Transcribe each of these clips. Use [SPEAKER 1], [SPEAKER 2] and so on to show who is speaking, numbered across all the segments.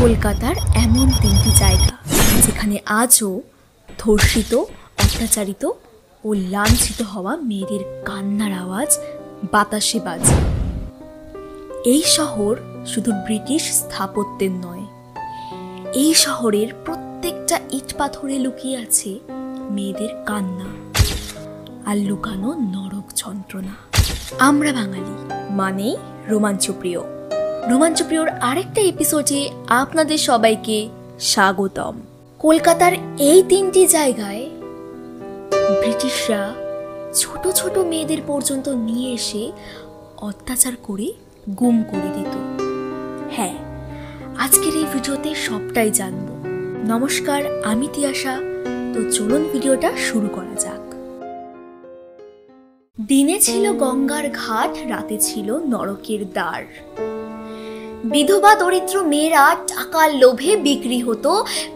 [SPEAKER 1] কলকাতার এমন তিনটি জায়গা যেখানে আজও ধর্ষিত, অত্যাচারিত ও লাঞ্ছিত হওয়া মেয়েদের কান্নার আওয়াজ বাতাসে বাজে। এই শহর শুধু ব্রিটিশ স্থাপত্যের নয়, এই শহরের প্রত্যেকটা ইট পাথরে লুকিয়ে আছে মেয়েদের কান্না আর লুকানো নরক যন্ত্রণা। আমরা বাঙালি মানেই রোমাঞ্চপ্রিয়। রোমাঞ্চপ্রিয়র আরেকটা এপিসোডে আপনাদের সবাইকে স্বাগতম। কলকাতার এই তিনটি জায়গায় ব্রিটিশরা ছোট ছোট মেয়েদের পর্যন্ত নিয়ে এসে অত্যাচার করে গুম করে দিত। হ্যাঁ, আজকের এই ভিডিওতে সবটাই জানবো। নমস্কার, আমি তিয়াশা। তো চলুন ভিডিওটা শুরু করা যাক। দিনে ছিল গঙ্গার ঘাট, রাতে ছিল নরকের দ্বার। বিধবা দরিদ্র মেয়েরা টাকার লোভে বিক্রি হতো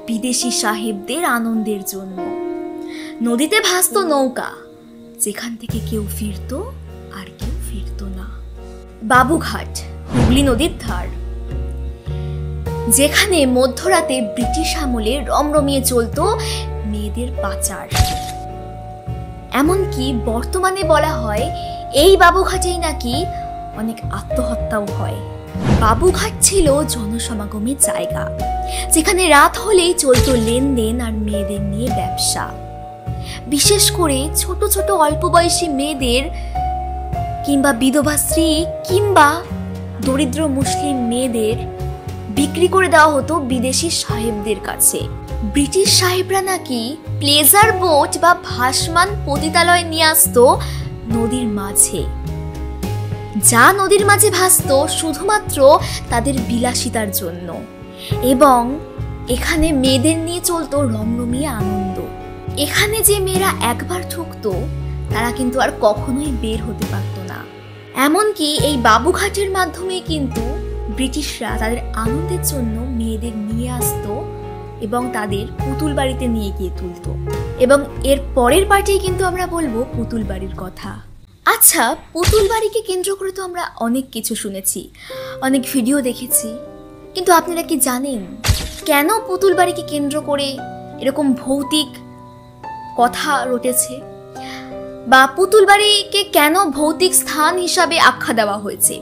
[SPEAKER 1] বিদেশি সাহেবদের আনন্দের জন্য। নদীতে ভাসত নৌকা, যেখান থেকে কেউ ফিরতো আর কেউ ফিরতো না। বাবুঘাট হুগলি নদীর ধার, যেখানে মধ্যরাতে ব্রিটিশ আমলে রমরমিয়ে চলতো মেয়েদের পাচার। এমনকি বর্তমানে বলা হয় এই বাবুঘাটেই নাকি অনেক আত্মহত্যাও হয়। বাবুঘাট ছিল জনসমাগমের জায়গা, যেখানে রাত হলেই চলতো লেনদেন আর মেয়েদের নিয়ে ব্যবসা। বিশেষ করে ছোট ছোট অল্প বয়সী মেয়েদের কিংবা বিধবা স্ত্রী কিংবা দরিদ্র মুসলিম মেয়েদের বিক্রি করে দেওয়া হতো বিদেশি সাহেবদের কাছে। ব্রিটিশ সাহেবরা নাকি প্লেজার বোট বা ভাসমান পতিতালয় নিয়ে আসতো নদীর মাঝে, যা নদীর মাঝে ভাসতো শুধুমাত্র তাদের বিলাসিতার জন্য, এবং এখানে মেয়েদের নিয়ে চলতো রমরমিয়ে আনন্দ। এখানে যে মেয়েরা একবার ঢুকতো তারা কিন্তু আর কখনোই বের হতে পারত না। এমনকি এই বাবুঘাটের মাধ্যমে কিন্তু ব্রিটিশরা তাদের আনন্দের জন্য মেয়েদের নিয়ে আসতো এবং তাদের পুতুল বাড়িতে নিয়ে গিয়ে তুলতো। এবং এর পরের পার্টেই কিন্তু আমরা বলবো পুতুল বাড়ির কথা। আচ্ছা, পুতুল বাড়িকে কেন্দ্র করে তো আমরা অনেক কিছু শুনেছি, অনেক ভিডিও দেখেছি, কিন্তু আপনারা কি জানেন কেন পুতুল বাড়িকে কেন্দ্র করে এরকম ভৌতিক কথা রটেছে, বা পুতুল বাড়িকে কেন ভৌতিক স্থান হিসাবে আখ্যা দেওয়া হয়েছে?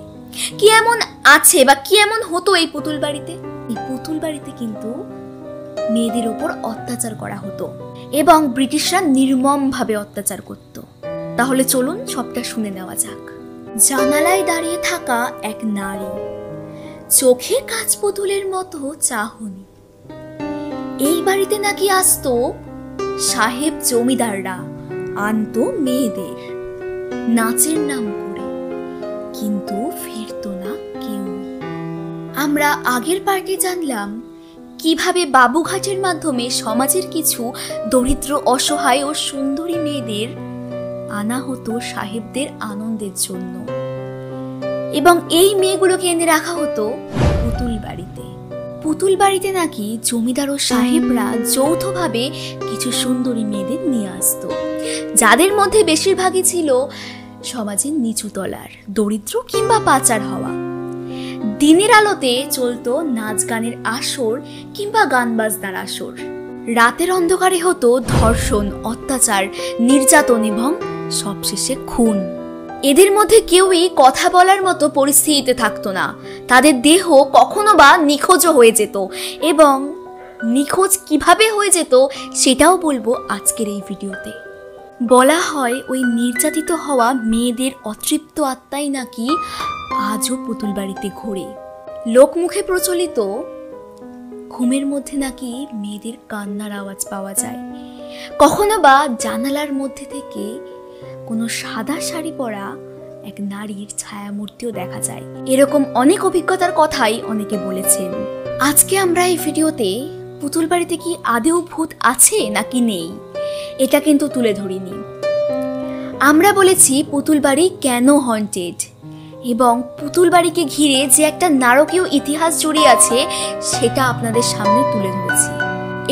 [SPEAKER 1] কি এমন আছে বা কি এমন হতো এই পুতুল বাড়িতে? এই পুতুল বাড়িতে কিন্তু মেয়েদের উপর অত্যাচার করা হতো এবং ব্রিটিশরা নির্মমভাবে অত্যাচার করত। তাহলে চলুন সবটা শুনে নেওয়া যাক। জানালায় দাঁড়িয়ে থাকা এক নারী, চোখে কাঁচ পুতুলের মতো চাহনি। এই বাড়িতে নাকি আসতো সাহেব জমিদাররা, আনতো মেয়েদের নাচের নাম করে, কিন্তু ফিরতো না কেউ। আমরা আগের পার্টে জানলাম কিভাবে বাবুঘাটের মাধ্যমে সমাজের কিছু দরিদ্র, অসহায় ও সুন্দরী মেয়েদের আনা হতো সাহেবদের আনন্দের জন্য, এবং এই মেয়েগুলোকে এনে রাখা হতো পুতুল বাড়িতে। পুতুল বাড়িতে নাকি জমিদার ও সাহেবরা যৌথভাবে কিছু সুন্দরী মেয়েদের নিয়ে আসতো, যাদের মধ্যে বেশিরভাগই ছিল সমাজের নিচু তলার, দরিদ্র কিংবা পাচার হওয়া। দিনের আলোতে চলতো নাচ গানের আসর কিংবা গান বাজনার আসর। রাতের অন্ধকারে হতো ধর্ষণ, অত্যাচার, নির্যাতন এবং সবশেষে খুন। এদের মধ্যে কেউই কথা বলার মতো পরিস্থিতিতে থাকতো না। তাদের দেহ কখনো বা নিখোঁজও হয়ে যেত, এবং নিখোঁজ কিভাবে হয়ে যেত সেটাও বলবো আজকের এই ভিডিওতে। বলা হয় ওই নির্যাতিত হওয়া মেয়েদের অতৃপ্ত আত্মাই নাকি আজও পুতুল বাড়িতে ঘোরে। লোকমুখে প্রচলিত ঘুমের মধ্যে নাকি মেয়েদের কান্নার আওয়াজ পাওয়া যায়। কখনো বা জানালার মধ্যে থেকে কোনো সাদা শাড়ি পরা এক নারীর ছায়ামূর্তিও দেখা যায়। এরকম অনেক অভিজ্ঞতার কথাই অনেকে বলেছেন। আজকে আমরা এই ভিডিওতে পুতুল বাড়িতে কি আদৌ ভূত আছে নাকি নেই এটা কিন্তু তুলে ধরিনি। আমরা বলেছি পুতুল বাড়ি কেন হন্টেড, এবং পুতুল বাড়িকে ঘিরে যে একটা নারকীয় ইতিহাস জড়িয়ে আছে সেটা আপনাদের সামনে তুলে ধরেছি।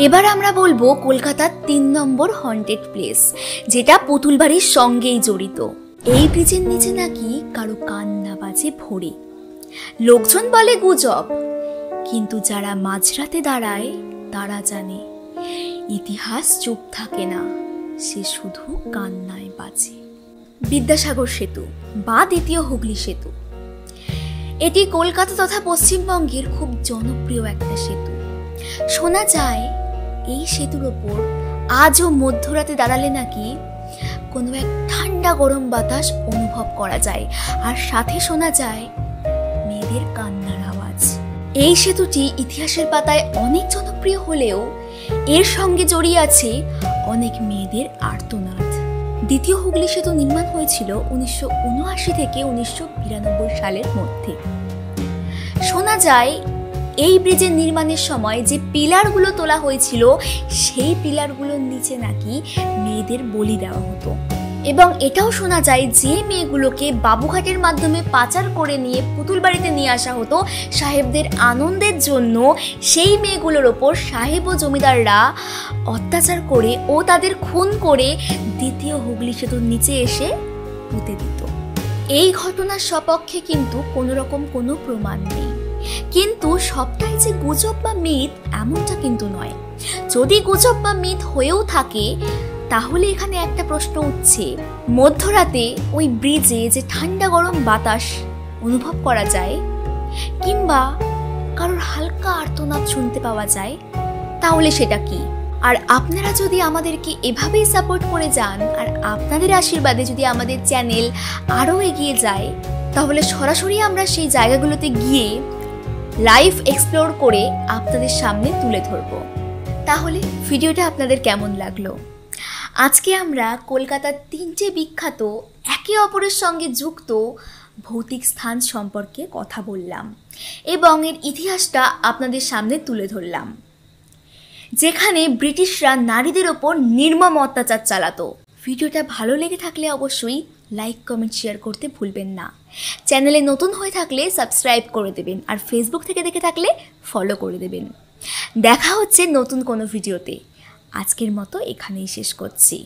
[SPEAKER 1] এবার আমরা বলবো কলকাতার ৩ নম্বর হন্টেড প্লেস, যেটা পুতুল বাড়ির সঙ্গেই জড়িত। এই ব্রিজের নিচে নাকি কারো কান্না বাজে ভোরে। লোকজন বলে গুজব, কিন্তু যারা মাঝরাতে দাঁড়ায় তারা জানে ইতিহাস চুপ থাকে না, সে শুধু কান্নায় বাঁচে। বিদ্যাসাগর সেতু বা দ্বিতীয় হুগলি সেতু, এটি কলকাতা তথা পশ্চিমবঙ্গের খুব জনপ্রিয় একটা সেতু। শোনা যায় এই সেতুর ওপর আজও মধ্যরাতে দাঁড়ালে নাকি কোনো এক ঠান্ডা গরম বাতাস অনুভব করা যায়, আর সাথে শোনা যায় মেয়েদের কান্নার আওয়াজ। এই সেতুটি ইতিহাসের পাতায় অনেক জনপ্রিয় হলেও এর সঙ্গে জড়িয়ে আছে অনেক মেয়েদের আর্তনাদ। দ্বিতীয় হুগলি সেতু নির্মাণ হয়েছিল 1979 থেকে 1992 সালের মধ্যে। শোনা যায় এই ব্রিজের নির্মাণের সময় যে পিলারগুলো তোলা হয়েছিল সেই পিলারগুলোর নিচে নাকি মেয়েদের বলি দেওয়া হতো, এবং এটাও শোনা যায় যে মেয়েগুলোকে বাবুঘাটের মাধ্যমে পাচার করে নিয়ে পুতুল বাড়িতে নিয়ে আসা হতো সাহেবদের আনন্দের জন্য, সেই মেয়েগুলোর ওপর সাহেব ও জমিদাররা অত্যাচার করে ও তাদের খুন করে দ্বিতীয় হুগলি সেতুর নিচে এসে পুঁতে দিত। এই ঘটনার সপক্ষে কিন্তু কোনো রকম কোনো প্রমাণ নেই, কিন্তু সবটাই যে গুজব বা মিথ এমনটা কিন্তু নয়। যদি গুজব বা মিথ হয়েও থাকে তাহলে এখানে একটা প্রশ্ন উঠছে, মধ্যরাতে ওই ব্রিজে যে ঠান্ডা গরম বাতাস অনুভব করা যায় কিংবা কারোর হালকা আর্তনাদ শুনতে পাওয়া যায়, তাহলে সেটা কি? আর আপনারা যদি আমাদেরকে এভাবেই সাপোর্ট করে যান আর আপনাদের আশীর্বাদে যদি আমাদের চ্যানেল আরও এগিয়ে যায়, তাহলে সরাসরি আমরা সেই জায়গাগুলোতে গিয়ে লাইভ এক্সপ্লোর করে আপনাদের সামনে তুলে ধরব। তাহলে ভিডিওটা আপনাদের কেমন লাগলো? আজকে আমরা কলকাতার 3টে বিখ্যাত একে অপরের সঙ্গে যুক্ত ভৌতিক স্থান সম্পর্কে কথা বললাম এবং এর ইতিহাসটা আপনাদের সামনে তুলে ধরলাম, যেখানে ব্রিটিশরা নারীদের ওপর নির্মম অত্যাচার চালাতো। ভিডিওটা ভালো লেগে থাকলে অবশ্যই লাইক, কমেন্ট, শেয়ার করতে ভুলবেন না। চ্যানেলে নতুন হয়ে থাকলে সাবস্ক্রাইব করে দেবেন, আর ফেসবুক থেকে দেখে থাকলে ফলো করে দেবেন। দেখা হচ্ছে নতুন কোনো ভিডিওতে। আজকের মতো এখানেই শেষ করছি।